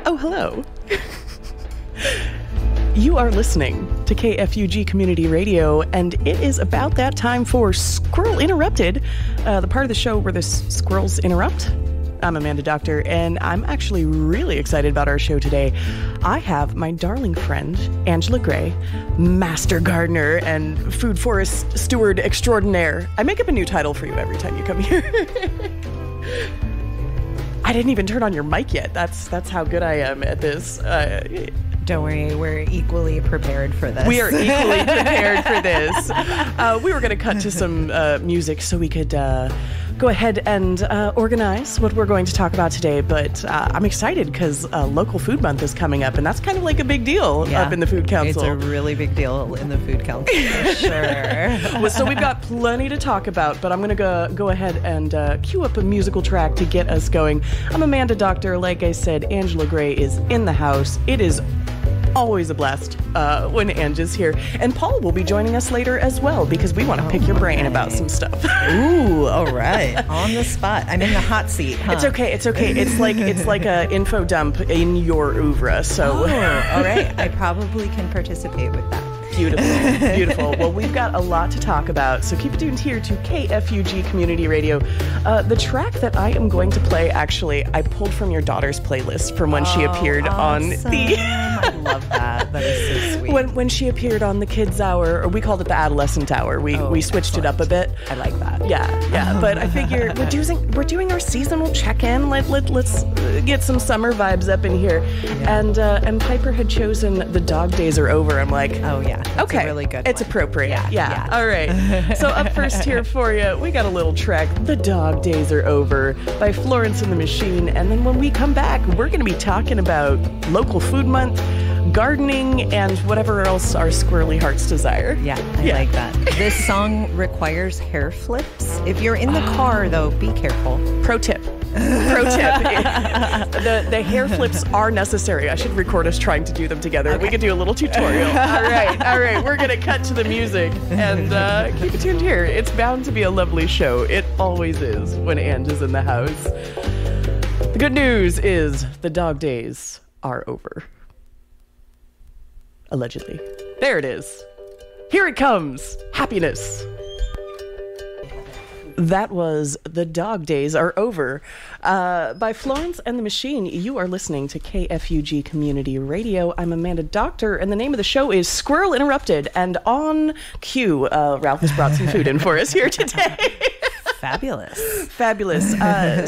Oh, hello. You are listening to KFUG Community Radio, and it is about that time for Squirrel Interrupted, the part of the show where the squirrels interrupt. I'm Amanda Dockter, and I'm actually really excited about our show today. I have my darling friend, Angela Gray, master gardener and food forest steward extraordinaire. I make up a new title for you every time you come here. I didn't even turn on your mic yet. That's how good I am at this. Don't worry, we're equally prepared for this. We are equally prepared for this. We were going to cut to some music so we could go ahead and organize what we're going to talk about today. But I'm excited because Local Food Month is coming up, and that's kind of like a big deal up in the Food Council. It's a really big deal in the Food Council, for sure. Well, so we've got plenty to talk about, but I'm going to go ahead and cue up a musical track to get us going. I'm Amanda Dockter. Like I said, Angela Gray is in the house. It is always a blast when Ange is here. And Paul will be joining us later as well because we want to pick your brain about some stuff. Ooh, all right. On the spot. I'm in the hot seat, huh? It's okay. It's like a info dump in your oeuvre. So all right. I probably can participate with that. Beautiful. Well, we've got a lot to talk about, so keep tuned here to KFUG Community Radio. The track that I am going to play, actually, I pulled from your daughter's playlist from when she appeared on the... I love that. That is so sweet. When she appeared on the Kids Hour, or we called it the Adolescent Hour. We switched it up a bit. I like that. Yeah. But I figure we're doing our seasonal check-in. Let's get some summer vibes up in here. Yeah. And Piper had chosen The Dog Days Are Over. I'm like, oh yeah. Okay, really good. It's appropriate. Yeah. All right. So up first here for you, we got a little track, "The Dog Days Are Over" by Florence and the Machine. And then when we come back, we're going to be talking about Local Food Month, gardening, and whatever else our squirrely hearts desire. Yeah, I like that. This song requires hair flips. If you're in the car, though, be careful. Pro tip. The hair flips are necessary. I should record us trying to do them together. Okay. We could do a little tutorial. All right. We're going to cut to the music and keep it tuned here. It's bound to be a lovely show. It always is when Ange is in the house. The good news is the dog days are over. Allegedly. There it is. Here it comes. Happiness. That was "The Dog Days Are Over" by Florence and the Machine. You are listening to KFUG Community Radio. I'm Amanda Dockter, and the name of the show is Squirrel Interrupted. And on cue, Ralph has brought some food in for us here today. Fabulous.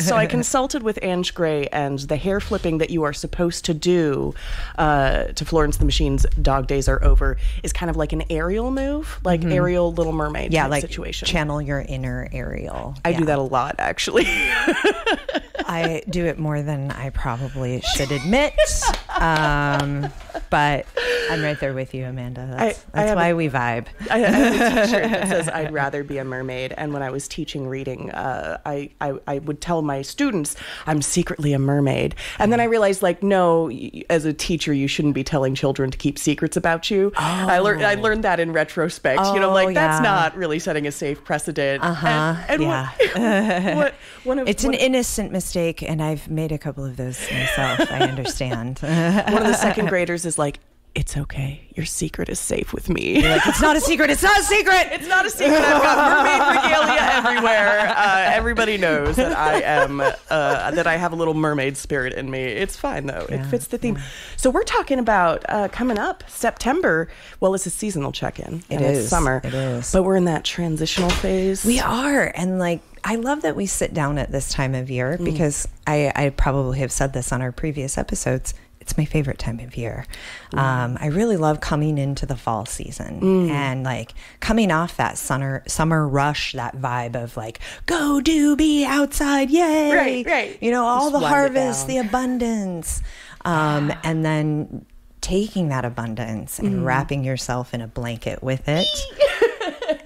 So I consulted with Ange Gray, and the hair flipping that you are supposed to do to Florence the Machine's "Dog Days Are Over" is kind of like an Ariel move, like Ariel Little Mermaid type situation. Channel your inner Ariel. I do that a lot, actually. I do it more than I probably should admit. But I'm right there with you, Amanda. That's why we vibe. I have a t-shirt that says "I'd rather be a mermaid," and when I was teaching reading, I would tell my students I'm secretly a mermaid, and then I realized, like, no, as a teacher, you shouldn't be telling children to keep secrets about you. I learned that in retrospect. That's not really setting a safe precedent. It's an innocent mistake, and I've made a couple of those myself. I understand. One of the second graders is like, "It's okay. Your secret is safe with me." You're like, "It's not a secret. It's not a secret. It's not a secret. I've got mermaid regalia everywhere. Everybody knows that I am, that I have a little mermaid spirit in me. It's fine, though. It fits the theme." So we're talking about coming up September. Well, it's a seasonal check-in. It's summer. It is. But we're in that transitional phase. We are. And I love that we sit down at this time of year because I probably have said this on our previous episodes. It's my favorite time of year. I really love coming into the fall season and coming off that summer rush, that vibe of go do be outside, yay! Right. All the harvest, the abundance, and then taking that abundance and wrapping yourself in a blanket with it.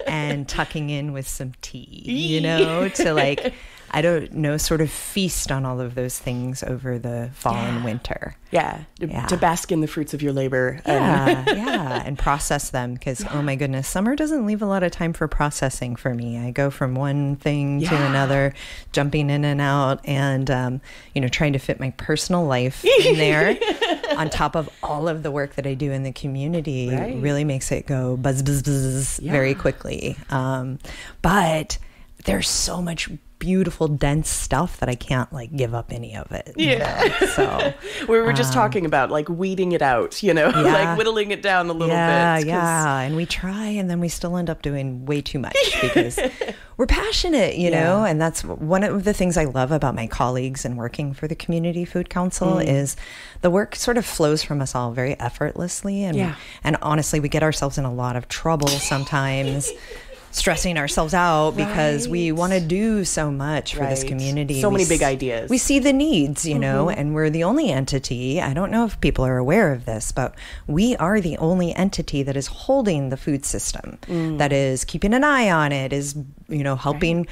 And tucking in with some tea, to I don't know, sort of feast on all of those things over the fall and winter. Yeah. To bask in the fruits of your labor. And process them, because, oh my goodness, summer doesn't leave a lot of time for processing for me. I go from one thing to another, jumping in and out, and, trying to fit my personal life in there on top of all of the work that I do in the community really makes it go buzz, buzz, buzz very quickly. But there's so much beautiful, dense stuff that I can't give up any of it. So we were just talking about weeding it out, whittling it down a little bit. Yeah. And we try, and then we still end up doing way too much because we're passionate, and that's one of the things I love about my colleagues and working for the Community Food Council is the work sort of flows from us all very effortlessly. And honestly, we get ourselves in a lot of trouble sometimes. Stressing ourselves out because we want to do so much for this community. So many big ideas. We see the needs, and we're the only entity. I don't know if people are aware of this, but we are the only entity that is holding the food system, that is keeping an eye on it, is, helping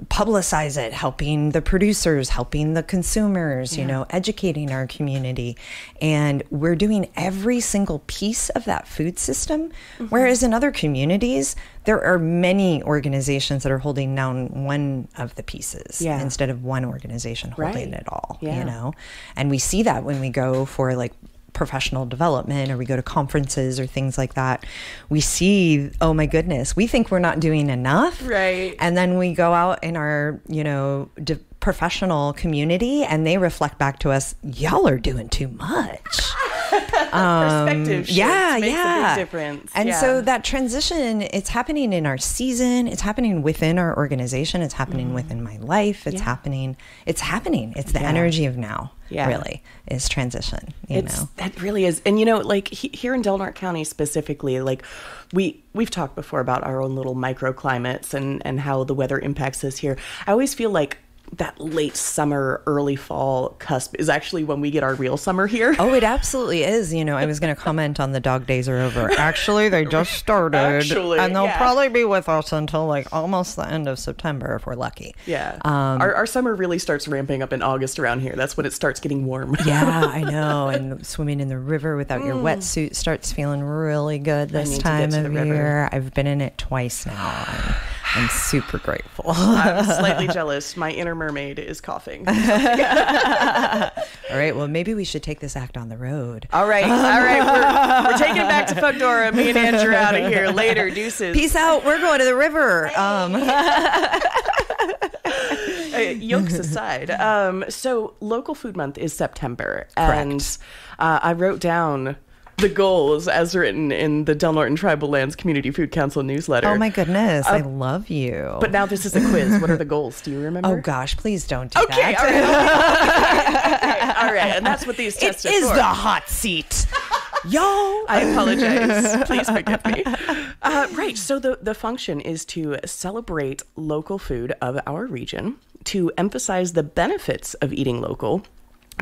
publicize it, helping the producers, helping the consumers, educating our community. And we're doing every single piece of that food system. Whereas in other communities, there are many organizations that are holding down one of the pieces instead of one organization holding it all, And we see that when we go for professional development, or we go to conferences or things like that. We see, oh my goodness, we think we're not doing enough. Right. And then we go out in our, professional community, and they reflect back to us, y'all are doing too much. Perspective shifts makes a big difference. And so that transition, it's happening in our season, it's happening within our organization, it's happening within my life, it's happening. It's the energy of now. Really is transition, That really is. And here in Del Norte County specifically, we've talked before about our own little microclimates and how the weather impacts us here. I always feel like that late summer, early fall cusp is actually when we get our real summer here. Oh, it absolutely is. I was going to comment on the dog days are over. Actually, they just started. And they'll probably be with us until almost the end of September if we're lucky. Yeah. Our summer really starts ramping up in August around here. That's when it starts getting warm. Yeah, I know. And swimming in the river without your wetsuit starts feeling really good this time of year. I've been in it twice now. I'm super grateful. I'm slightly jealous. My inner mermaid is coughing. All right. Well, maybe we should take this act on the road. All right. We're taking it back to Fugdora. Me and Andrew out of here. Later. Deuces. Peace out. We're going to the river. Yokes aside. So Local Food Month is September. Correct. And I wrote down the goals as written in the Del Norte and Tribal Lands Community Food Council newsletter. Oh my goodness, I love you. But now this is a quiz. What are the goals? Do you remember? Oh gosh, please don't do that. Okay, all right. And that's what these tests are for. It is the hot seat. Y'all. I apologize. Please forgive me. Right. So the function is to celebrate local food of our region, to emphasize the benefits of eating local,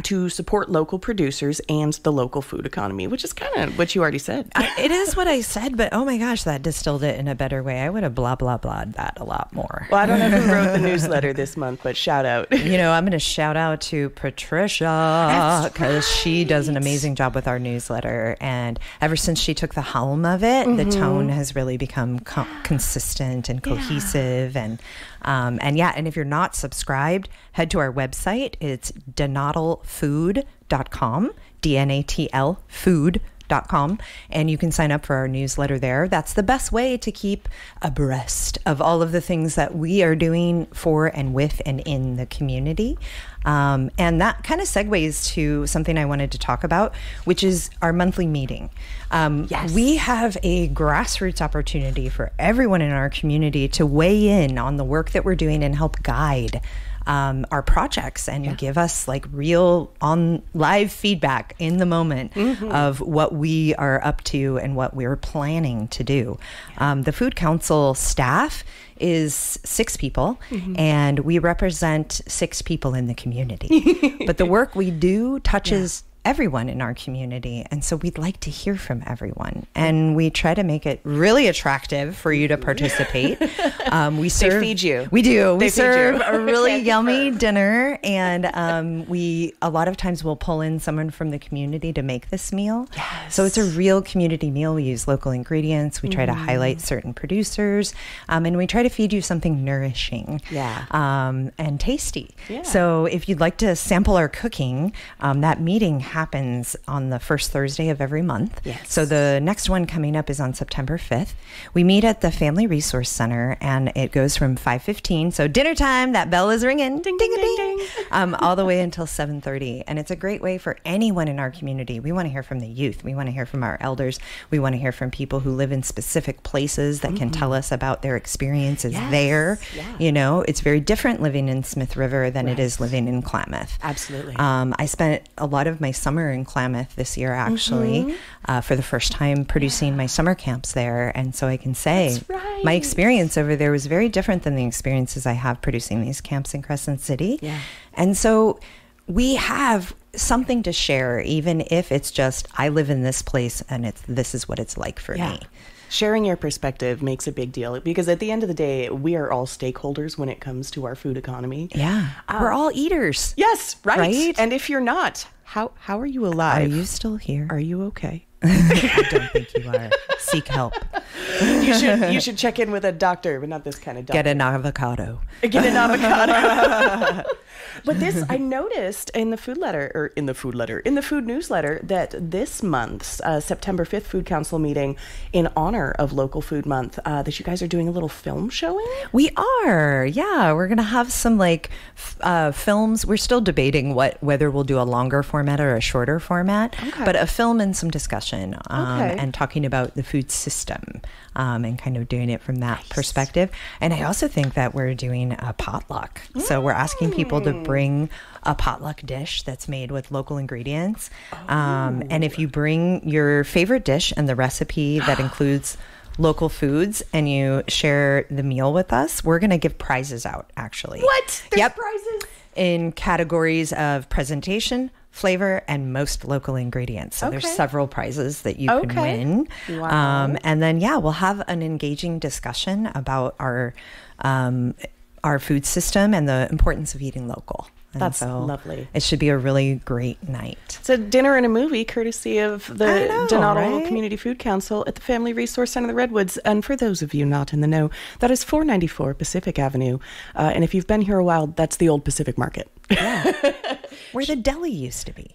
to support local producers and the local food economy, which is kind of what you already said. It is what I said, but oh my gosh, that distilled it in a better way. I would have blah, blah, blah'd that a lot more. Well, I don't know who wrote the newsletter this month, but shout out. I'm going to shout out to Patricia, because she does an amazing job with our newsletter. And ever since she took the helm of it, the tone has really become consistent and cohesive. And if you're not subscribed, head to our website. It's DNATLfood.com, DNATL food.com, and you can sign up for our newsletter there. That's the best way to keep abreast of all of the things that we are doing for and with and in the community. And that kind of segues to something I wanted to talk about, which is our monthly meeting. Yes. We have a grassroots opportunity for everyone in our community to weigh in on the work that we're doing and help guide our projects and give us real on live feedback in the moment of what we are up to and what we're planning to do. The Food Council staff is 6 people, and we represent 6 people in the community. But the work we do touches everyone in our community. And so we'd like to hear from everyone. And we try to make it really attractive for you to participate. They feed you. We do. They we serve feed you. a really yummy dinner. And we a lot of times we'll pull in someone from the community to make this meal. Yes. So it's a real community meal. We use local ingredients. We try to highlight certain producers. And we try to feed you something nourishing and tasty. Yeah. So if you'd like to sample our cooking, that meeting happens on the first Thursday of every month. Yes. So the next one coming up is on September 5th. We meet at the Family Resource Center, and it goes from 5:15. So dinner time, that bell is ringing, ding, ding, ding, ding, all the way until 7:30. And it's a great way for anyone in our community. We want to hear from the youth. We want to hear from our elders. We want to hear from people who live in specific places that can tell us about their experiences there. Yeah. You know, it's very different living in Smith River than it is living in Klamath. Absolutely. I spent a lot of my summer in Klamath this year, actually, for the first time producing my summer camps there. And so I can say my experience over there was very different than the experiences I have producing these camps in Crescent City. Yeah. And so we have something to share, even if it's just, I live in this place and this is what it's like for me. Sharing your perspective makes a big deal because at the end of the day, we are all stakeholders when it comes to our food economy. Yeah. We're all eaters. Yes, right. And if you're not, how are you alive? Are you still here? Are you okay? I don't think you are. Seek help. You should check in with a doctor, but not this kind of doctor. Get an avocado. Get an avocado. But this, I noticed in the food newsletter, that this month's September 5th Food Council meeting in honor of Local Food Month, that you guys are doing a little film showing? We are. Yeah. We're going to have some films. We're still debating whether we'll do a longer format or a shorter format, but a film and some discussion and talking about the food system and kind of doing it from that perspective. And I also think that we're doing a potluck. So we're asking people to bring a potluck dish that's made with local ingredients. And if you bring your favorite dish and the recipe that includes local foods and you share the meal with us, we're going to give prizes out, actually. What? There's prizes? In categories of presentation, flavor, and most local ingredients. So there's several prizes that you can win. Wow. And then, we'll have an engaging discussion about our food system and the importance of eating local. And that's lovely. It should be a really great night. It's a dinner and a movie courtesy of the DNATL Community Food Council at the Family Resource Center of the Redwoods. And for those of you not in the know, that is 494 Pacific Avenue. And if you've been here a while, that's the old Pacific Market. Yeah. Where the deli used to be.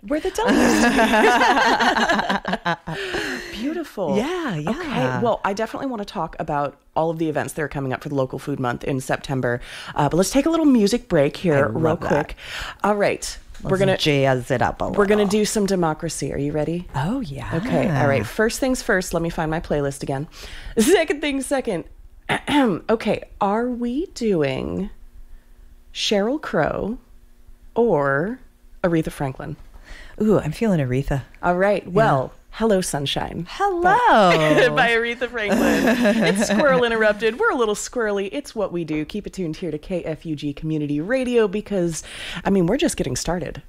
Beautiful. Yeah. Okay. Well, I definitely want to talk about all of the events that are coming up for the Local Food Month in September. But let's take a little music break here real quick. All right. We're going to jazz it up a little. We're going to do some democracy. Are you ready? Oh, yeah. Okay. All right. First things first. Let me find my playlist again. Second things second. Okay. Are we doing Sheryl Crow or Aretha Franklin? Ooh, I'm feeling Aretha. All right. Well, Hello Sunshine. Hello. By Aretha Franklin. It's Squirrel Interrupted. We're a little squirrely. It's what we do. Keep it tuned here to KFUG Community Radio because, we're just getting started.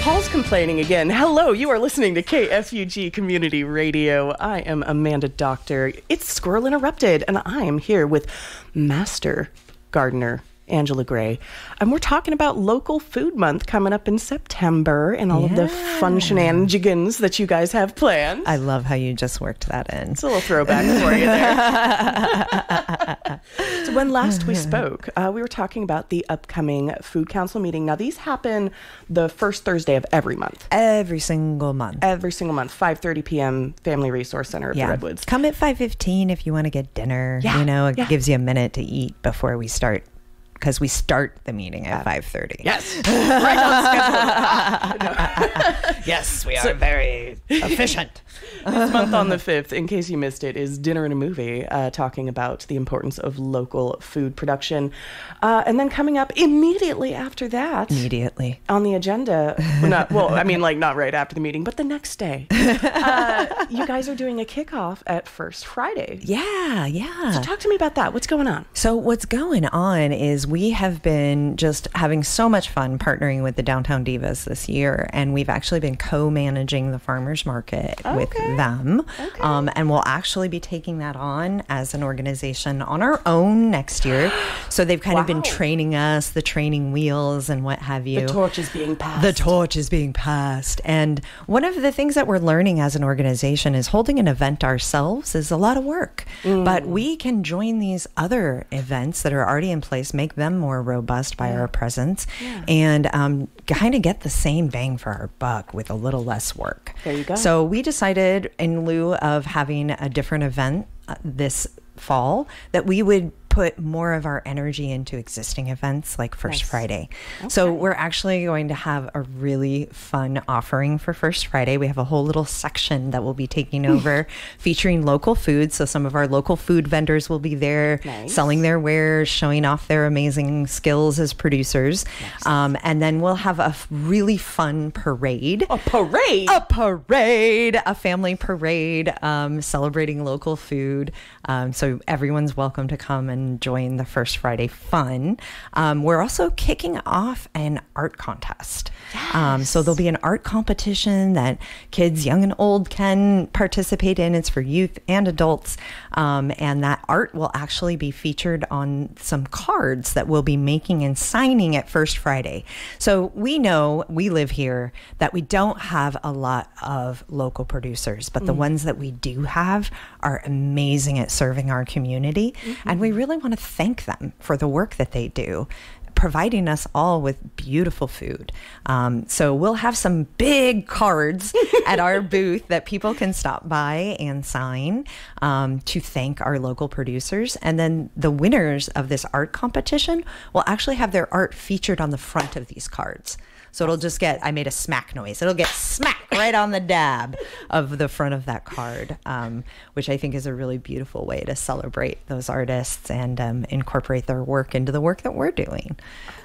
Paul's complaining again. Hello, you are listening to KFUG Community Radio. I am Amanda Dockter. It's Squirrel Interrupted, and I am here with Master Gardener Angela Gray. And we're talking about Local Food Month coming up in September and all of the fun shenanigans that you guys have planned. I love how you just worked that in. It's a little throwback for you there. So when last we spoke, we were talking about the upcoming Food Council meeting. Now, these happen the first Thursday of every month. Every single month. 5:30 p.m., Family Resource Center of the Redwoods. Come at 5:15 if you want to get dinner. Yeah. It gives you a minute to eat before we start because we start the meeting at 5:30. Yes. Right on schedule. Yes, we are very efficient. This month on the 5th, in case you missed it, is Dinner and a Movie, talking about the importance of local food production. And then coming up immediately after that. Immediately. On the agenda. Not right after the meeting, but the next day. You guys are doing a kickoff at First Friday. Yeah. So talk to me about that. What's going on? So what's going on is we have been just having so much fun partnering with the Downtown Divas this year, and we've actually been co-managing the farmers market with them. And we'll actually be taking that on as an organization on our own next year. So they've kind of been training us, the training wheels and what have you. The torch is being passed. The torch is being passed. And one of the things that we're learning as an organization is holding an event ourselves is a lot of work. But we can join these other events that are already in place, make them more robust by our presence, and kind of get the same bang for our buck with a little less work. There you go. So we decided, in lieu of having a different event this fall, that we would put more of our energy into existing events like First Friday. So we're actually going to have a really fun offering for First Friday. We have a whole little section that we'll be taking over featuring local food. So some of our local food vendors will be there selling their wares, showing off their amazing skills as producers. And then we'll have a really fun parade. A parade? A family parade celebrating local food. So everyone's welcome to come and join the First Friday fun. We're also kicking off an art contest. So there'll be an art competition that kids, young and old, can participate in. It's for youth and adults. And that art will actually be featured on some cards that we'll be making and signing at First Friday. So we know, we live here, that we don't have a lot of local producers, but the ones that we do have are amazing at serving our community. And we really want to thank them for the work that they do, providing us all with beautiful food. So we'll have some big cards at our booth that people can stop by and sign to thank our local producers. And then the winners of this art competition will actually have their art featured on the front of these cards. So it'll just get, I made a smack noise. It'll get smack right on the dab of the front of that card, which I think is a really beautiful way to celebrate those artists and incorporate their work into the work that we're doing.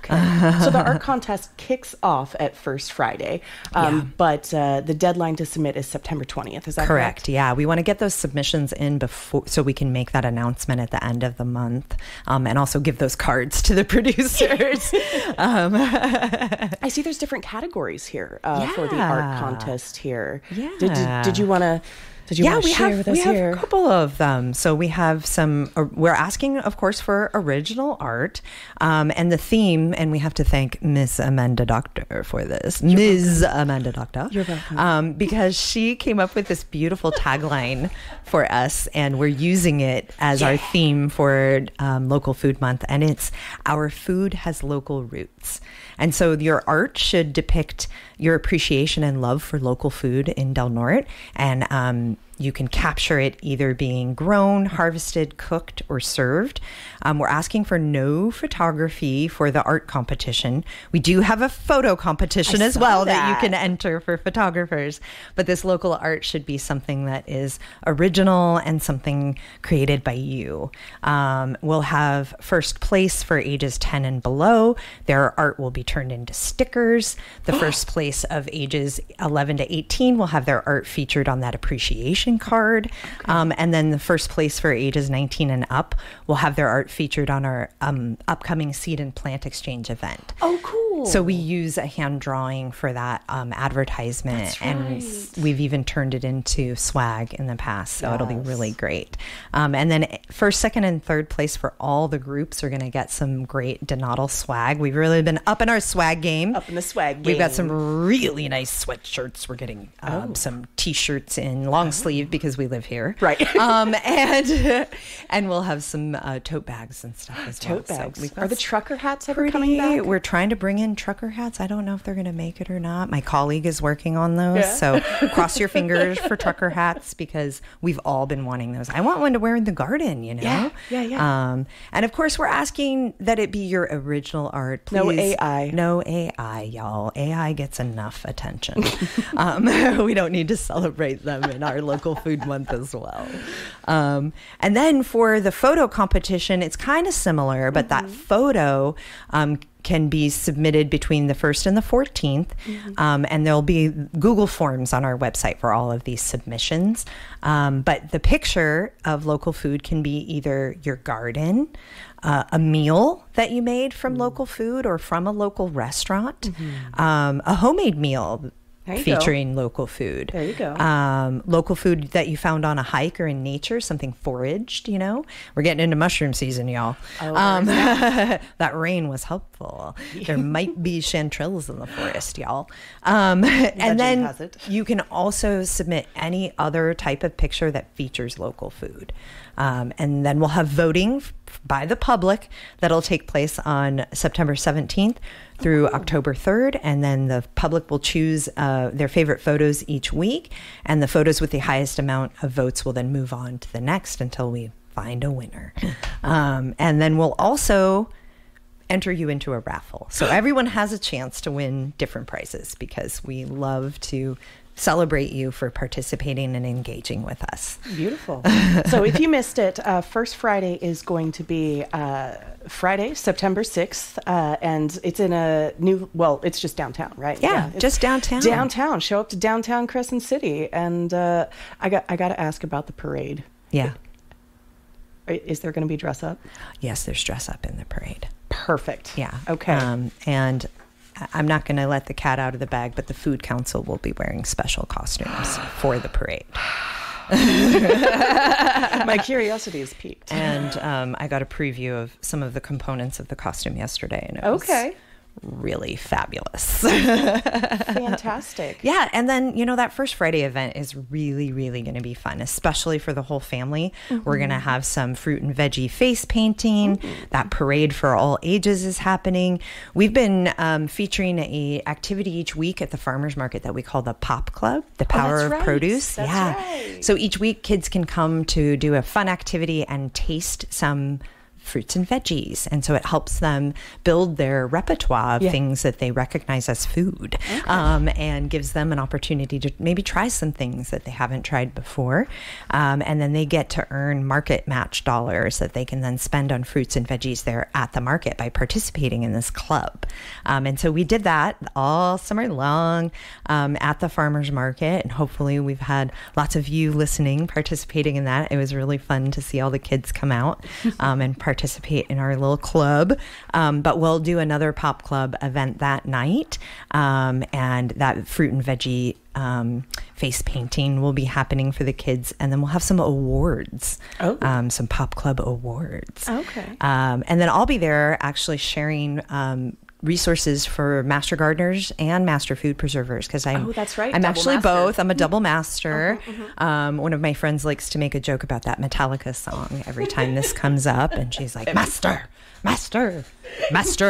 So the art contest kicks off at First Friday, but the deadline to submit is September 20th. Is that correct? Yeah, we want to get those submissions in before, so we can make that announcement at the end of the month, and also give those cards to the producers. I see there's different categories here for the art contest here. Did you want to? Did you want to share with us here? We have a couple of them. So we have some, we're asking, of course, for original art, and the theme, and we have to thank Miss Amanda Dockter for this. Ms. Amanda Dockter. You're welcome. Because she came up with this beautiful tagline for us, and we're using it as our theme for Local Food Month, and it's "Our food has local roots." And so your art should depict your appreciation and love for local food in Del Norte, and you can capture it either being grown, harvested, cooked, or served. We're asking for no photography for the art competition. We do have a photo competition as well that you can enter for photographers. But this local art should be something that is original and something created by you. We'll have first place for ages 10 and below. Their art will be turned into stickers. The first place of ages 11 to 18 will have their art featured on that appreciation card. And then the first place for ages 19 and up will have their art featured on our upcoming seed and plant exchange event. Oh, cool. So we use a hand drawing for that advertisement. That's right. And we've even turned it into swag in the past. So it'll be really great. And then first, second, and third place for all the groups are going to get some great DNATL swag. We've really been up in our swag game. Up in the swag game. We've got some really nice sweatshirts. We're getting some t-shirts in long sleeve because we live here. Right. And we'll have some tote bags and stuff as well. Tote bags. So are the trucker hats ever coming back? We're trying to bring in in trucker hats. I don't know if they're going to make it or not. My colleague is working on those. Yeah. So cross your fingers for trucker hats, because we've all been wanting those. I want one to wear in the garden, you know? Yeah. And of course, we're asking that it be your original art. Please. No AI. No AI, y'all. AI gets enough attention. We don't need to celebrate them in our local food month as well. And then for the photo competition, it's kind of similar, but that photo can be submitted between the 1st and the 14th. And there'll be Google Forms on our website for all of these submissions. But the picture of local food can be either your garden, a meal that you made from local food or from a local restaurant, a homemade meal featuring local food. There you go. Local food that you found on a hike or in nature, something foraged, you know. We're getting into mushroom season, y'all. That rain was helpful. There might be chanterelles in the forest, y'all. And then you can also submit any other type of picture that features local food. And then we'll have voting by the public that'll take place on September 17th through October 3rd. And then the public will choose their favorite photos each week. And the photos with the highest amount of votes will then move on to the next until we find a winner. And then we'll also enter you into a raffle. So everyone has a chance to win different prizes, because we love to celebrate you for participating and engaging with us. Beautiful. So if you missed it, First Friday is going to be Friday, September 6th. And it's in a new, well, it's just downtown, right? Yeah, just downtown. Downtown. Show up to downtown Crescent City. And I got to ask about the parade. Yeah. Is there going to be dress up? Yes, there's dress up in the parade. Perfect. Yeah. Okay. And I'm not going to let the cat out of the bag, but the Food Council will be wearing special costumes for the parade. My curiosity is piqued. And I got a preview of some of the components of the costume yesterday, and it was really fabulous. Fantastic. Yeah. And then, you know, that First Friday event is really, really going to be fun, especially for the whole family. We're going to have some fruit and veggie face painting. That parade for all ages is happening. We've been featuring a activity each week at the farmers market that we call the Pop Club, the Power of Produce. That's right. So each week kids can come to do a fun activity and taste some fruits and veggies. And so it helps them build their repertoire of things that they recognize as food, and gives them an opportunity to maybe try some things that they haven't tried before. And then they get to earn market match dollars that they can then spend on fruits and veggies there at the market by participating in this club. And so we did that all summer long at the farmers market. And hopefully we've had lots of you listening, participating in that. It was really fun to see all the kids come out and participate in our little club. But we'll do another Pop Club event that night. And that fruit and veggie face painting will be happening for the kids. And then we'll have some awards, some Pop Club awards. Okay. And then I'll be there actually sharing resources for master gardeners and master food preservers, because that's right. I'm Double actually master. both. I'm a double master. One of my friends likes to make a joke about that Metallica song every time this comes up, and she's like, master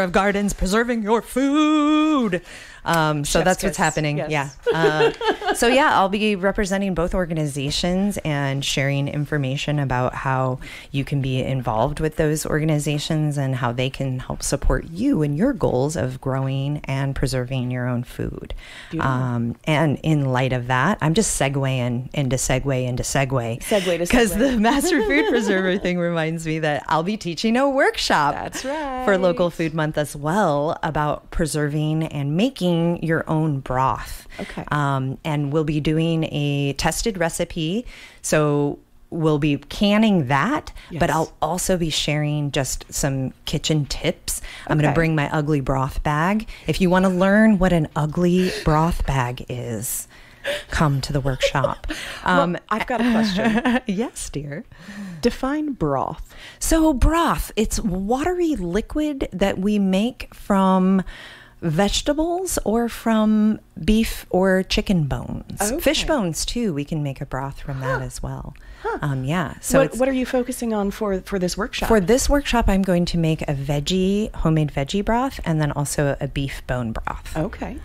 of gardens, preserving your food. So that's what's happening. Yes. Yeah. So yeah, I'll be representing both organizations and sharing information about how you can be involved with those organizations and how they can help support you in your goals of growing and preserving your own food. And in light of that, I'm just segueing into segue. Because the Master Food Preserver thing reminds me that I'll be teaching a workshop. That's right. For Local Food Month as well, about preserving and making your own broth. Okay. And we'll be doing a tested recipe. So we'll be canning that, but I'll also be sharing just some kitchen tips. I'm going to bring my ugly broth bag. If you want to learn what an ugly broth bag is, come to the workshop. Well, I've got a question. Yes, dear. Define broth. So broth, it's watery liquid that we make from vegetables or from beef or chicken bones. Okay. Fish bones too. We can make a broth from that as well. So what are you focusing on for this workshop? For this workshop, I'm going to make a homemade veggie broth, and then also a beef bone broth. Okay.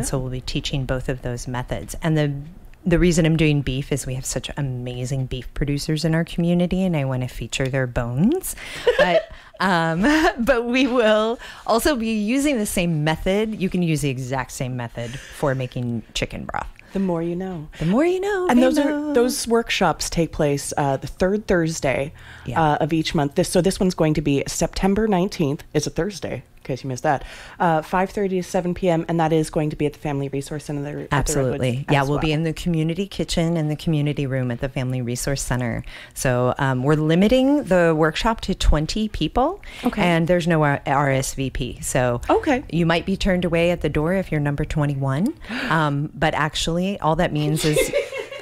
So we'll be teaching both of those methods. And the reason I'm doing beef is we have such amazing beef producers in our community, and I want to feature their bones. But we will also be using the same method. You can use the exact same method for making chicken broth. The more you know. The more you know. And those workshops take place the third Thursday of each month. This one's going to be September 19th. It's a Thursday, in case you missed that. 5:30 to 7 p.m. And that is going to be at the Family Resource Center. Absolutely. We'll be in the community kitchen and the community room at the Family Resource Center. So we're limiting the workshop to 20 people. Okay. And there's no RSVP. So you might be turned away at the door if you're number 21. But actually, all that means is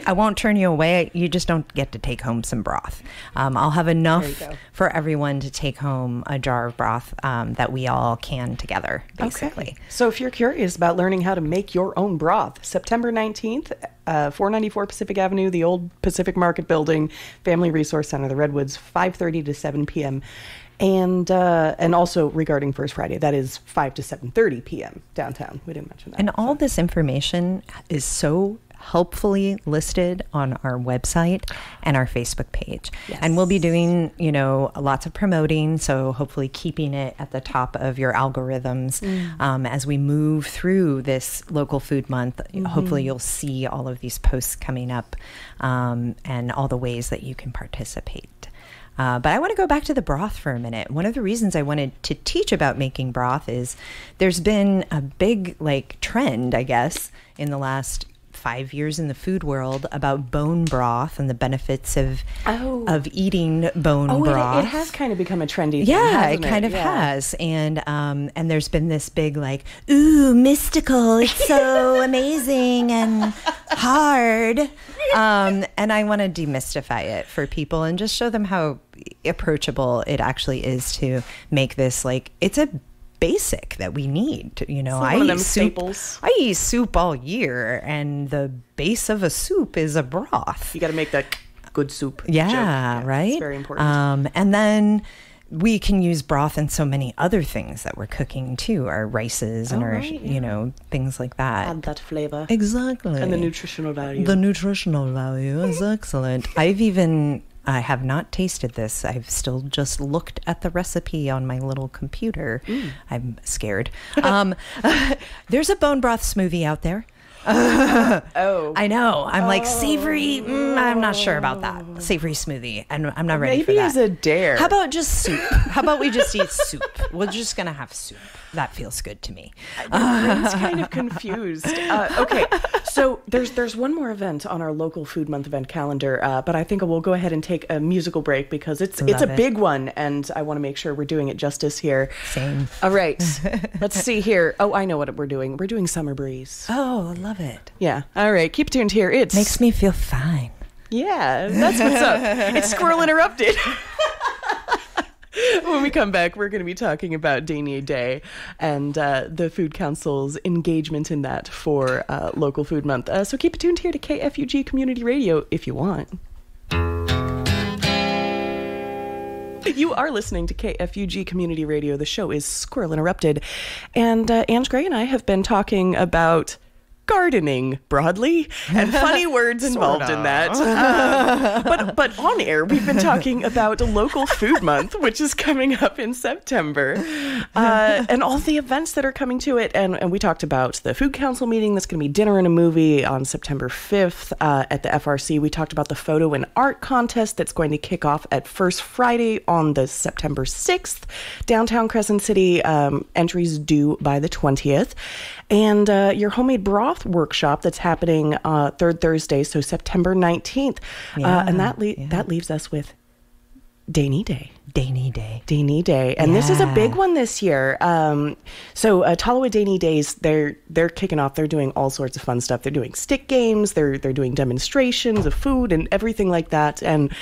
I won't turn you away. You just don't get to take home some broth. I'll have enough for everyone to take home a jar of broth that we all can together, basically. Okay. So if you're curious about learning how to make your own broth, September 19th, 494 Pacific Avenue, the old Pacific Market Building, Family Resource Center, the Redwoods, 5:30 to 7 p.m. And also regarding First Friday, that is 5 to 7:30 p.m. downtown. We didn't mention that. And all this information is so helpfully listed on our website and our Facebook page. Yes. And we'll be doing, lots of promoting, so hopefully keeping it at the top of your algorithms as we move through this local food month. Hopefully you'll see all of these posts coming up and all the ways that you can participate. But I want to go back to the broth for a minute. One of the reasons I wanted to teach about making broth is there's been a big trend, I guess, in the last 5 years in the food world about bone broth and the benefits of eating bone broth. It has kind of become a trendy thing, hasn't it? Kind of has. And there's been this big ooh, mystical, it's so amazing and hard. And I want to demystify it for people and just show them how approachable it actually is to make this it's a basic that we need. I eat staples. I eat soup all year, and the base of a soup is a broth. You got to make that good soup. Yeah, right. It's very important. And then we can use broth in so many other things that we're cooking too, our rices and things like that. Add that flavor. Exactly. And the nutritional value. The nutritional value is excellent. I have not tasted this. I've still just looked at the recipe on my little computer. I'm scared. There's a bone broth smoothie out there. I know. I'm savory. I'm not sure about that. Savory smoothie. And I'm not ready for that. Maybe as a dare. How about just soup? How about we just eat soup? We're just going to have soup. That feels good to me. It's kind of confused. Okay, so there's one more event on our local Food Month event calendar, but I think we'll go ahead and take a musical break because it's a big one, and I want to make sure we're doing it justice here. Same. All right, let's see here. Oh, I know what we're doing. We're doing Summer Breeze. Oh, I love it. Yeah. All right, keep tuned here. It makes me feel fine. Yeah, that's what's up. It's Squirrel Interrupted. When we come back, we're going to be talking about Dania Day and the Food Council's engagement in that for Local Food Month. So keep it tuned here to KFUG Community Radio if you want. You are listening to KFUG Community Radio. The show is Squirrel Interrupted. And Ange Gray and I have been talking about gardening broadly and funny words involved in that. But on air, we've been talking about Local Food Month, which is coming up in September, and all the events that are coming to it. And we talked about the Food Council meeting that's going to be dinner and a movie on September 5th at the FRC. We talked about the photo and art contest that's going to kick off at First Friday on the September 6th, downtown Crescent City. Entries due by the 20th. And your homemade broth workshop that's happening third Thursday, so September 19th. And that leaves us with Day Day. Day Day. And this is a big one this year. So Tallawah Day Days, they're kicking off. They're doing all sorts of fun stuff. They're doing stick games. They're doing demonstrations of food and everything like that. And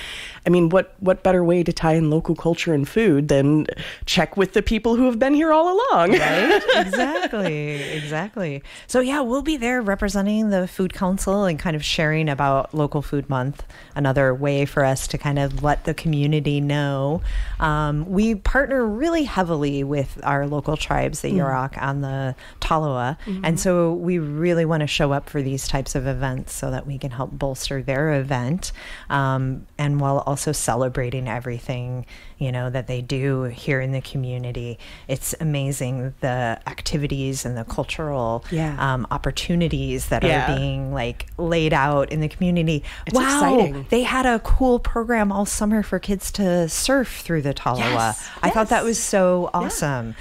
I mean, what better way to tie in local culture and food than check with the people who have been here all along? Right? Exactly. So yeah, we'll be there representing the Food Council and kind of sharing about Local Food Month, another way for us to kind of let the community know. We partner really heavily with our local tribes, the Yurok on the Tallawah. And so we really want to show up for these types of events so that we can help bolster their event. And while also celebrating everything, that they do here in the community. It's amazing the activities and the cultural opportunities that are being laid out in the community. It's exciting. They had a cool program all summer for kids to surf through the Tallawah. Yes. I thought that was so awesome.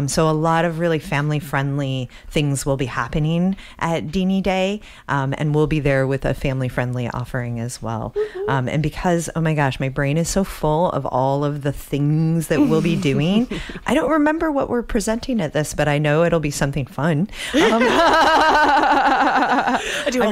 So a lot of really family-friendly things will be happening at Dini Day, and we'll be there with a family-friendly offering as well. And because, oh my gosh, my brain is so full of all of the things that we'll be doing. I don't remember what we're presenting at this, but I know it'll be something fun. I'm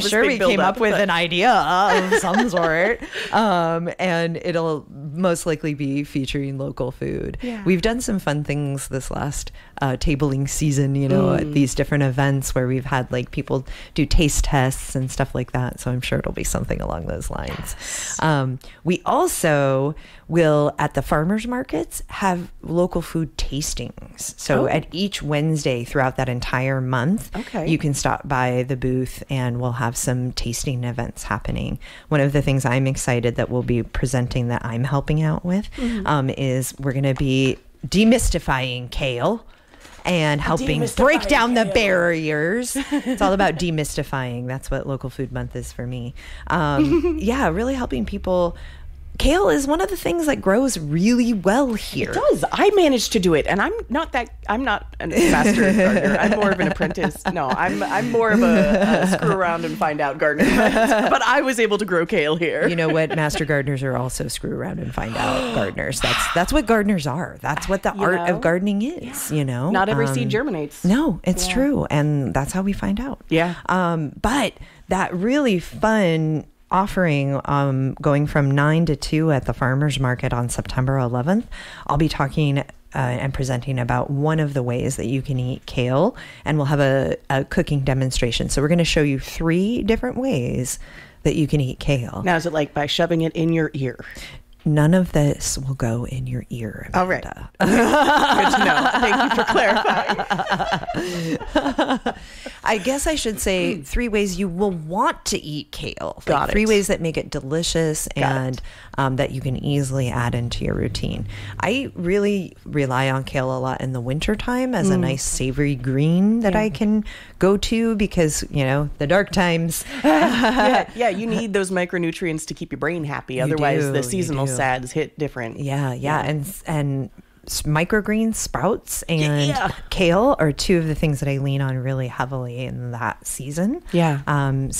sure we came up with an idea of some sort. And it'll most likely be featuring local food. Yeah. We've done some fun things this last tabling season, at these different events where we've had people do taste tests and stuff like that. So I'm sure it'll be something along those lines. Yes. We also will, at the farmers markets, have local food tastings. So at each Wednesday throughout that entire month, you can stop by the booth and we'll have some tasting events happening. One of the things I'm excited that we'll be presenting that I'm helping out with is we're going to be demystifying kale and helping break down the barriers. It's all about demystifying. That's what Local Food Month is for me. Really helping people. Kale is one of the things that grows really well here. It does. I managed to do it, and I'm not a master gardener. I'm more of an apprentice. No, I'm more of a screw around and find out gardener. But I was able to grow kale here. You know what? Master gardeners are also screw around and find out gardeners. That's what gardeners are. That's what the art of gardening is. Not every seed germinates. No, it's true, and that's how we find out. Yeah. But that really fun offering going from 9 to 2 at the farmers market on September 11th. I'll be talking and presenting about one of the ways that you can eat kale, and we'll have a cooking demonstration. So we're going to show you 3 different ways that you can eat kale. Now, is it by shoving it in your ear? None of this will go in your ear, Amanda. All right. Okay. Good to know. Thank you for clarifying. I guess I should say 3 ways you will want to eat kale. Got it. 3 ways that make it delicious and that you can easily add into your routine. I really rely on kale a lot in the wintertime as a nice savory green that I can go to because, the dark times. You need those micronutrients to keep your brain happy. Otherwise, the seasonal sads hit different. And microgreens, sprouts, and kale are 2 of the things that I lean on really heavily in that season. I'm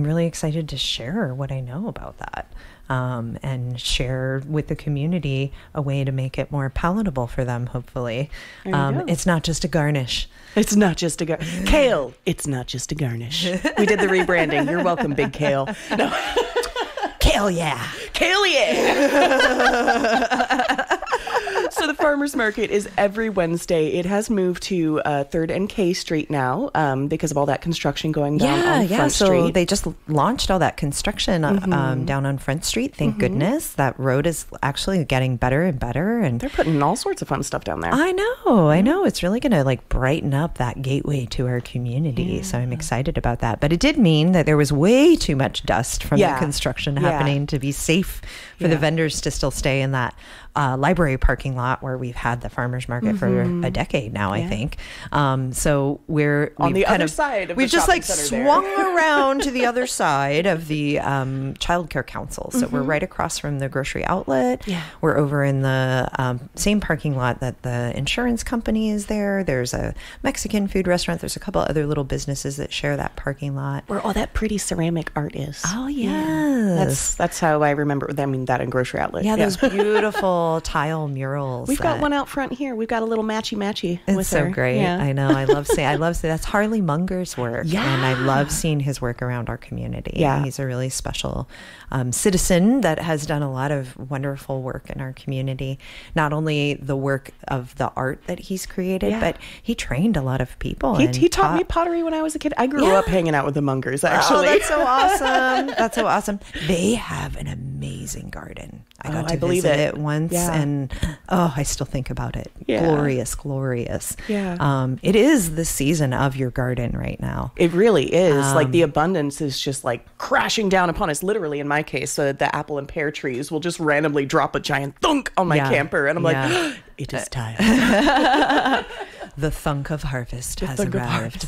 really excited to share what I know about that. And share with the community a way to make it more palatable for them, hopefully. It's not just a garnish. It's not just a kale. It's not just a garnish. We did the rebranding. You're welcome, Big Kale. No. Kale, yeah. Kale, yeah. So the farmers market is every Wednesday. It has moved to 3rd and K Street now because of all that construction going down on Front Street. So they just launched all that construction down on Front Street. Thank goodness. That road is actually getting better and better. And they're putting all sorts of fun stuff down there. I know. It's really going to brighten up that gateway to our community. So I'm excited about that. But it did mean that there was way too much dust from the construction happening to be safe for the vendors to still stay in that library parking lot spot where we've had the farmers market for a decade now, I think. So we're on the other side of we've the just like center swung around to the other side of the Child Care Council. So we're right across from the grocery outlet. Yeah. We're over in the same parking lot that the insurance company is there. There's a Mexican food restaurant. There's a couple other little businesses that share that parking lot. Where all that pretty ceramic art is. Oh, yes. That's how I remember. I mean, that in grocery outlet. Yeah, those beautiful tile murals. We've got one out front here. We've got a little matchy. It's with so her. great. Yeah. I know. I love seeing that's Harley Munger's work. Yeah. And I love seeing his work around our community. Yeah. He's a really special citizen that has done a lot of wonderful work in our community. Not only the work of the art that he's created, but he trained a lot of people. He taught me pottery when I was a kid. I grew up hanging out with the Mungers, actually. Oh, that's so awesome. That's so awesome. They have an amazing garden. I got to visit it once, and I still think about it. Yeah. Glorious. Yeah. It is the season of your garden right now. It really is. Like the abundance is just like crashing down upon us, literally in my case, so that the apple and pear trees will just randomly drop a giant thunk on my camper. And I'm like, it is time. The thunk of harvest has arrived.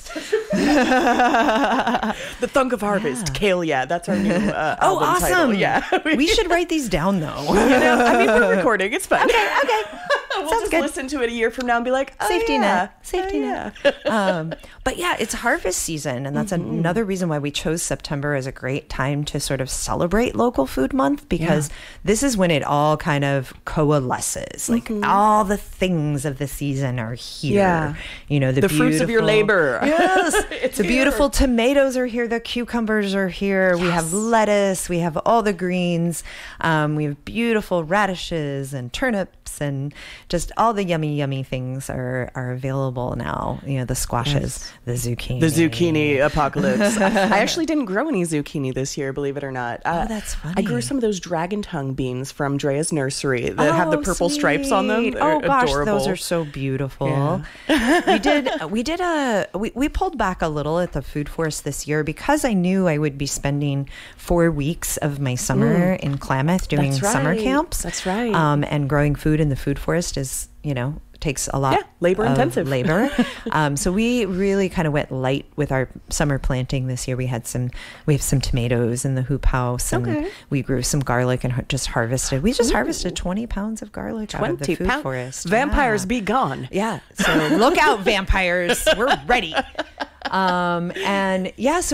The thunk of harvest. Kale, that's our new album awesome. title. Yeah. We should write these down, though. I mean, we're recording. It's fine. Okay. We'll Sounds just good. listen to it a year from now and be like, Safety net. net. But it's harvest season, and that's another reason why we chose September as a great time to sort of celebrate Local Food Month, because this is when it all kind of coalesces. Like all the things of the season are here. Yeah. You know, the fruits of your labor. Yes. The beautiful tomatoes are here. The cucumbers are here. Yes. We have lettuce. We have all the greens. We have beautiful radishes and turnips, and just all the yummy things are available now. You know, the squashes, the zucchini. The zucchini apocalypse. I actually didn't grow any zucchini this year, believe it or not. That's funny. I grew some of those dragon tongue beans from Drea's nursery that have the purple stripes on them. They're adorable. Those are so beautiful. Yeah. We pulled back a little at the food forest this year because I knew I would be spending 4 weeks of my summer in Klamath doing summer camps. That's right. And growing food in the food forest is, takes a lot labor intensive labor. So we really kind of went light with our summer planting this year. We have some tomatoes in the hoop house, and we grew some garlic and just harvested. We just harvested 20 pounds of garlic out of the food forest. Vampires be gone. Yeah. So look out, vampires. We're ready. So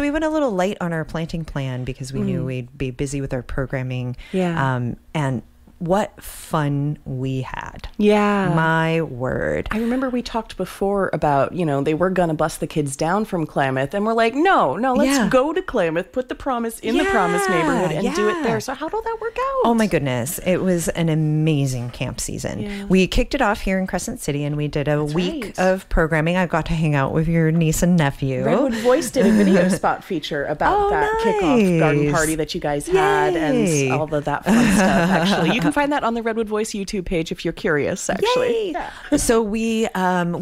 we went a little late on our planting plan because we knew we'd be busy with our programming. Yeah. And what fun we had. Yeah. My word. I remember we talked before about, they were going to bus the kids down from Klamath, and we're like, no, let's go to Klamath, put the Promise in the Promise neighborhood and do it there. So how did that work out? Oh my goodness. It was an amazing camp season. Yeah. We kicked it off here in Crescent City, and we did a week of programming. I got to hang out with your niece and nephew. Redwood Voice did a video spot feature about that kickoff garden party that you guys had and all of that fun stuff, actually. You can find that on the Redwood Voice YouTube page if you're curious, actually. Yeah. So we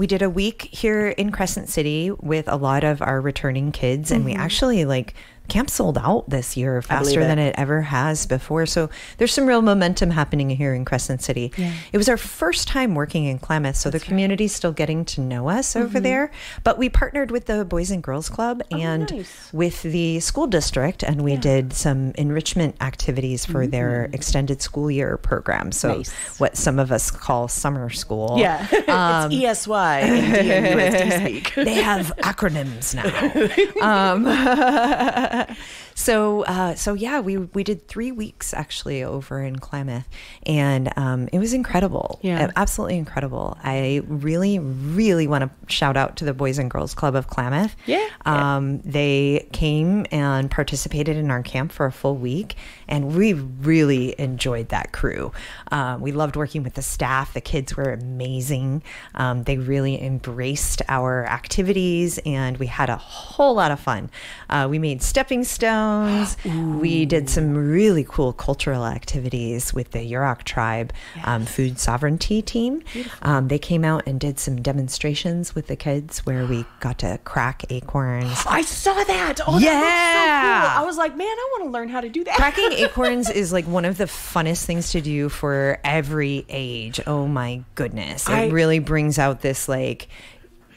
did a week here in Crescent City with a lot of our returning kids, and we actually camp sold out this year faster than it ever has before. So there's some real momentum happening here in Crescent City. Yeah. It was our first time working in Klamath, so the community's still getting to know us over there. But we partnered with the Boys and Girls Club and with the school district, and we did some enrichment activities for their extended school year program. So what some of us call summer school. Yeah, it's ESY in DNUSD speak. They have acronyms now. We did 3 weeks actually over in Klamath, and it was incredible. Absolutely incredible. I really, really want to shout out to the Boys and Girls Club of Klamath. They came and participated in our camp for a full week, and we really enjoyed that crew. We loved working with the staff. The kids were amazing. They really embraced our activities, and we had a whole lot of fun. We made step stepping stones. We did some really cool cultural activities with the Yurok tribe food sovereignty team. They came out and did some demonstrations with the kids where we got to crack acorns. I saw that. Oh, that looks so cool. I was like, man, I want to learn how to do that. Cracking acorns is like one of the funnest things to do for every age. Oh my goodness. It really brings out this like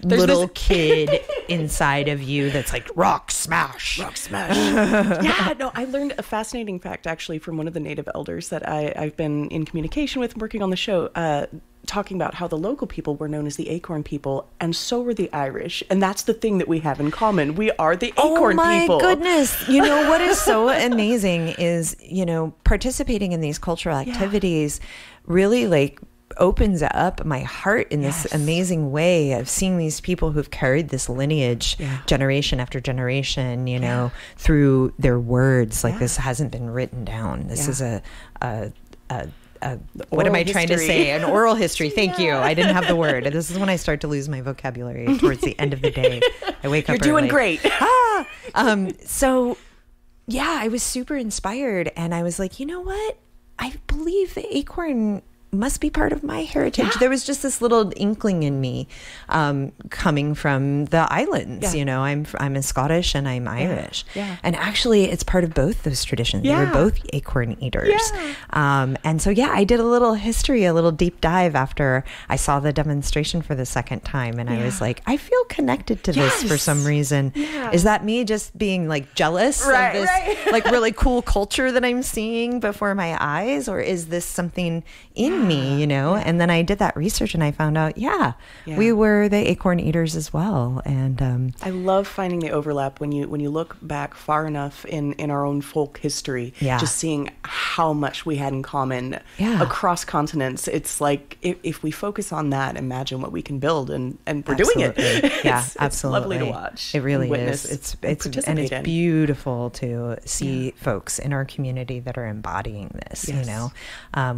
little kid inside of you that's like rock smash. Yeah, no, I learned a fascinating fact actually from one of the Native elders that I've been in communication with, working on the show, talking about how the local people were known as the acorn people, and so were the Irish. And that's the thing that we have in common. We are the acorn people. Oh my goodness. You know, what is so amazing is, you know, participating in these cultural activities really like opens up my heart in this amazing way of seeing these people who've carried this lineage generation after generation, you know, through their words. Like this hasn't been written down. This is what am I trying to say? An oral history. Thank you. I didn't have the word. This is when I start to lose my vocabulary towards the end of the day. I wake up You're doing great. So yeah, I was super inspired, and I was like, you know what? I believe the acorn must be part of my heritage. There was just this little inkling in me coming from the islands. You know, I'm a Scottish and I'm Irish. And actually it's part of both those traditions. We're both acorn eaters. And so, I did a little history, a little deep dive after I saw the demonstration for the second time. And I was like, I feel connected to this for some reason. Is that me just being like jealous of this like really cool culture that I'm seeing before my eyes? Or is this something in me, you know? And then I did that research and I found out, we were the acorn eaters as well. And I love finding the overlap when you look back far enough in our own folk history, just seeing how much we had in common across continents. It's like if we focus on that, imagine what we can build, and we're doing it. It's lovely to watch. It really is. It's beautiful to see folks in our community that are embodying this. You know,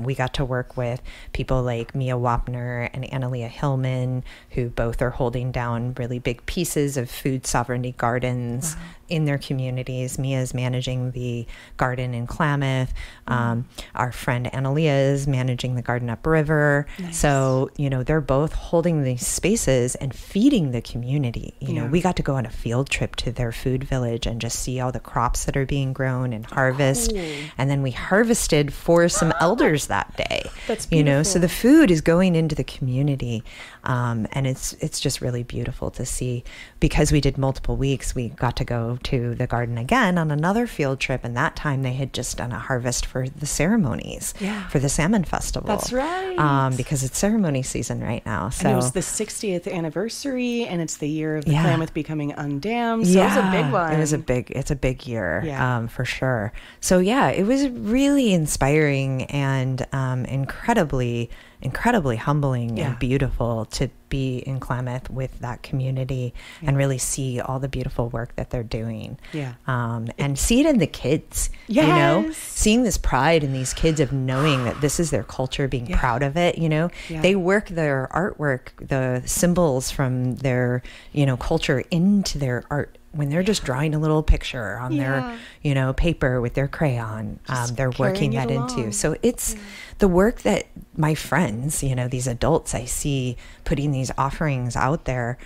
we got to work with people like Mia Wapner and Analia Hillman, who both are holding down really big pieces of food sovereignty gardens in their communities. Mia's managing the garden in Klamath. Our friend Analia is managing the garden upriver. So, you know, they're both holding these spaces and feeding the community. You know, we got to go on a field trip to their food village and just see all the crops that are being grown and harvest. And then we harvested for some elders that day. That's beautiful. You know, so the food is going into the community. And it's just really beautiful to see. Because we did multiple weeks, we got to go to the garden again on another field trip, and that time they had just done a harvest for the ceremonies for the salmon festival. That's right. Because it's ceremony season right now. So and it was the 60th anniversary, and it's the year of the Klamath becoming undammed. So it was a big one. It's a big year, for sure. So it was really inspiring and incredibly humbling and beautiful to be in Klamath with that community and really see all the beautiful work that they're doing. And see it in the kids, you know, seeing this pride in these kids of knowing that this is their culture, being proud of it, you know. They work their artwork, the symbols from their, you know, culture into their art. When they're just drawing a little picture on their, you know, paper with their crayon, they're working that into. So it's the work that my friends, you know, these adults I see putting these offerings out there,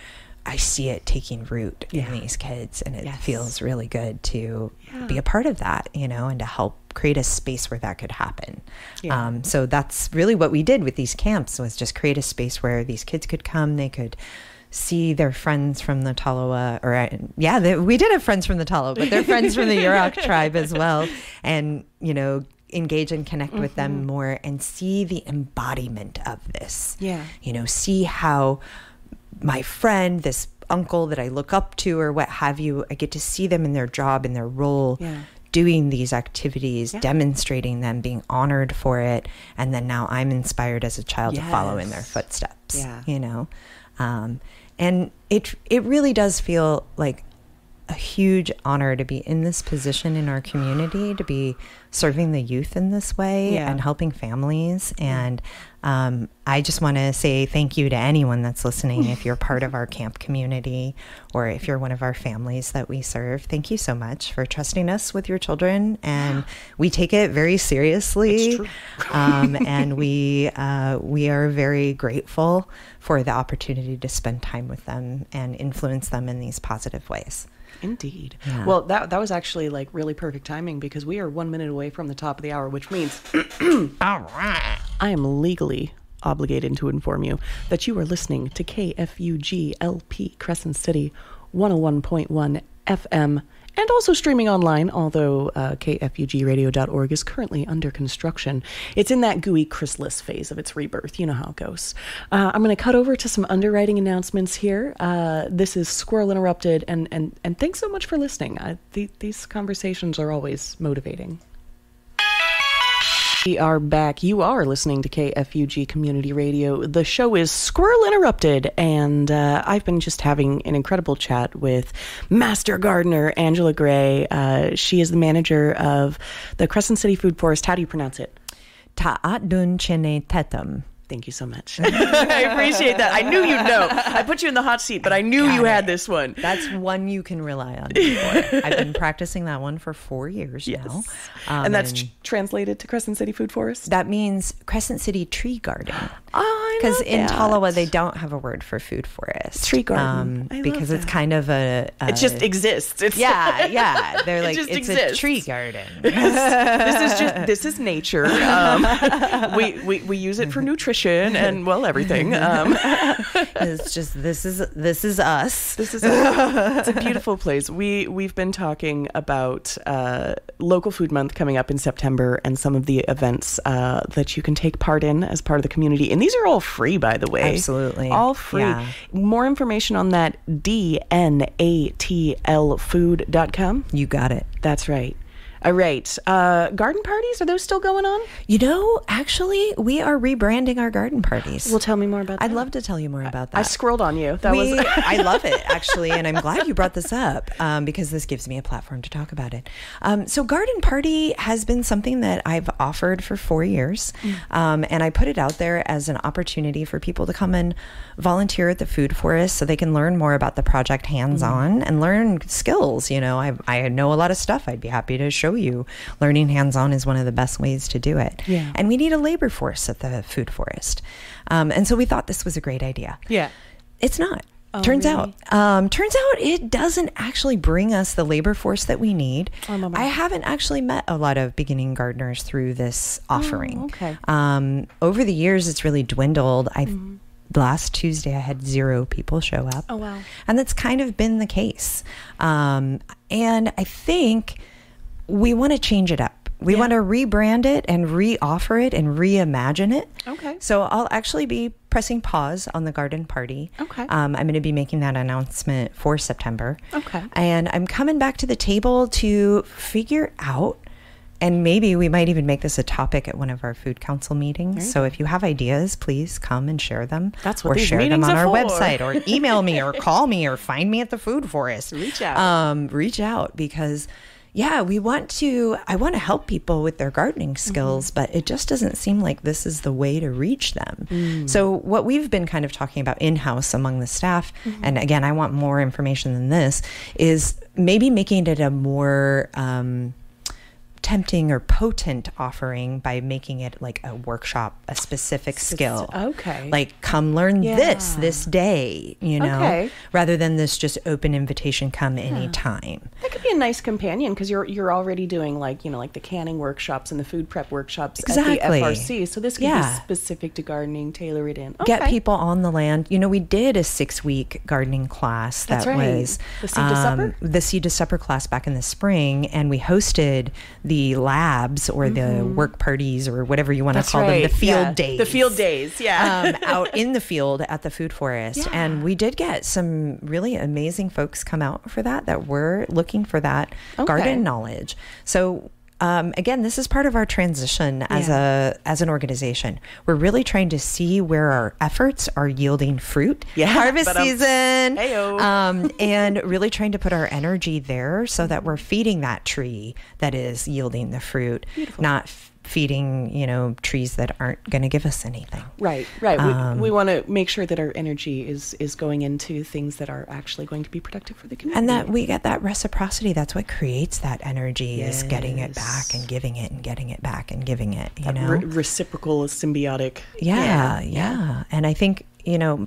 I see it taking root in these kids, and it feels really good to be a part of that, you know, and to help create a space where that could happen. So that's really what we did with these camps, was just create a space where these kids could come, they could see their friends from the Taloa, we did have friends from the Taloa, but they're friends from the Yurok tribe as well, and, you know, engage and connect with them more and see the embodiment of this. You know, see how my friend, this uncle that I look up to or what have you, I get to see them in their job, in their role, doing these activities, demonstrating them, being honored for it, and then now I'm inspired as a child to follow in their footsteps, you know. And it really does feel like a huge honor to be in this position in our community, to be serving the youth in this way and helping families. And I just want to say thank you to anyone that's listening. If you're part of our camp community or if you're one of our families that we serve, thank you so much for trusting us with your children. And we take it very seriously. It's true. And we are very grateful for the opportunity to spend time with them and influence them in these positive ways. Indeed. Yeah. Well, that was actually like really perfect timing because we are 1 minute away from the top of the hour, which means all right, I am legally obligated to inform you that you are listening to KFUG LP Crescent City 101.1 FM and also streaming online, although kfugradio.org is currently under construction. It's in that gooey chrysalis phase of its rebirth. You know how it goes. I'm going to cut over to some underwriting announcements here. This is Squirrel Interrupted, and thanks so much for listening. These conversations are always motivating. We are back. You are listening to KFUG Community Radio. The show is Squirrel Interrupted, and I've been just having an incredible chat with Master Gardener Angela Gray. She is the manager of the Crescent City Food Forest. How do you pronounce it? Ta'adun chene tetum. Thank you so much. I appreciate that. I knew you'd know. I put you in the hot seat, but I knew you had this one. That's one you can rely on. I've been practicing that one for 4 years now. And that's translated to Crescent City Food Forest? That means Crescent City Tree Garden. Because in Talawa, they don't have a word for food forest. Tree garden. Because it's kind of it just exists. It's They're like, it's exists. A tree garden. This is nature. We use it for nutrition and everything. It's just this is us. This is it's a beautiful place. We've been talking about Local Food Month coming up in September and some of the events that you can take part in as part of the community. And these are all free, by the way. Absolutely. All free. Yeah. More information on that, DNATLfood.com. You got it. That's right. All right. Garden parties, are those still going on? Actually, we are rebranding our garden parties. Well, tell me more about that. I'd love to tell you more about that. I scrolled on you. I love it, actually, and I'm glad you brought this up because this gives me a platform to talk about it. So garden party has been something that I've offered for 4 years, and I put it out there as an opportunity for people to come and volunteer at the food forest so they can learn more about the project hands-on and learn skills. I know a lot of stuff. I'd be happy to show you. Learning hands-on is one of the best ways to do it. Yeah. And we need a labor force at the food forest. And so we thought this was a great idea. Yeah. It's not. Turns out it doesn't actually bring us the labor force that we need. I haven't actually met a lot of beginning gardeners through this offering. Okay. Over the years, it's really dwindled. Last Tuesday, I had 0 people show up. Oh, wow. And that's kind of been the case. And I think we want to change it up. We want to rebrand it and re-offer it and reimagine it. Okay. So I'll actually be pressing pause on the garden party. Okay. I'm going to be making that announcement for September. Okay. And I'm coming back to the table to figure out, and maybe we might even make this a topic at one of our food council meetings. So if you have ideas, please come and share them. That's what or these share them meetings on are our for. website, or email me, or call me, or find me at the food forest. Reach out. Reach out because I want to help people with their gardening skills, but it just doesn't seem like this is the way to reach them. So what we've been kind of talking about in-house among the staff, and again, I want more information than this, is maybe making it a more tempting or potent offering by making it like a workshop, a specific skill. Okay. Like, come learn this day, rather than this just open invitation, come anytime. That could be a nice companion because you're already doing like the canning workshops and the food prep workshops at the FRC. So this could be specific to gardening, tailor it in. Get people on the land. We did a 6-week gardening class that was the Seed to Supper? The Seed to Supper class back in the spring, and we hosted the labs or the work parties or whatever you want to call them, the field days. The field days, out in the field at the food forest. And we did get some really amazing folks come out for that were looking for that garden knowledge. So again, this is part of our transition as an organization. We're really trying to see where our efforts are yielding fruit. Harvest season. And really trying to put our energy there so that we're feeding that tree that is yielding the fruit, not feeding, trees that aren't going to give us anything. Right. We want to make sure that our energy is going into things that are actually going to be productive for the community. And that we get that reciprocity. That's what creates that energy, is getting it back and giving it and getting it back and giving it, reciprocal, symbiotic. Yeah. And I think,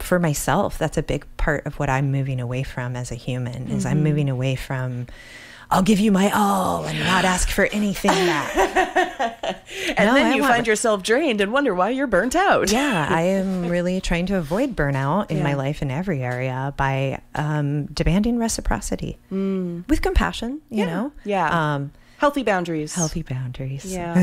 for myself, that's a big part of what I'm moving away from as a human, is I'm moving away from, I'll give you my all and not ask for anything back. Then you find yourself drained and wonder why you're burnt out. Yeah, I am really trying to avoid burnout in my life in every area by demanding reciprocity with compassion, you know? Yeah. Healthy boundaries. Yeah.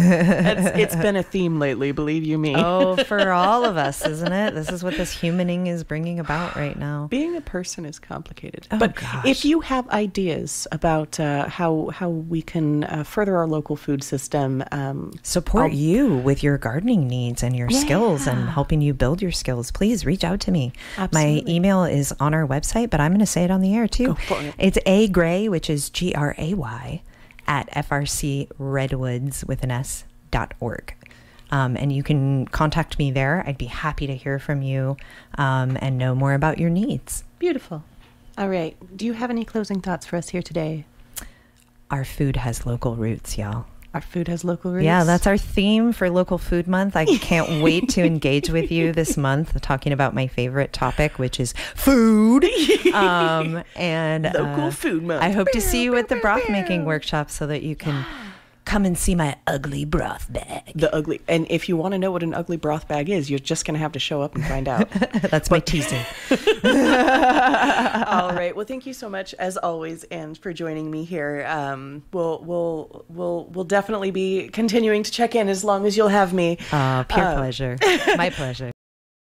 It's been a theme lately, believe you me. Oh, for all of us, isn't it? This is what this humaning is bringing about right now. Being a person is complicated. Oh, but gosh. if you have ideas about how we can further our local food system, support you with your gardening needs and your skills and helping you build your skills, please reach out to me. Absolutely. My email is on our website, but I'm going to say it on the air too. Go for it. It's agray, which is GRAY, at frcredwoods.org. And you can contact me there. I'd be happy to hear from you and know more about your needs. Beautiful. All right. Do you have any closing thoughts for us here today? Our food has local roots, y'all. Our food has local roots? Yeah, that's our theme for Local Food Month. I can't wait to engage with you this month talking about my favorite topic, which is food. And Local Food Month. I hope to see you at the broth making workshop so that you can come and see my ugly broth bag. And if you want to know what an ugly broth bag is, you're just going to have to show up and find out. That's my teaser. All right. Well, thank you so much as always, and for joining me here. We'll definitely be continuing to check in as long as you'll have me. Pure pleasure. My pleasure.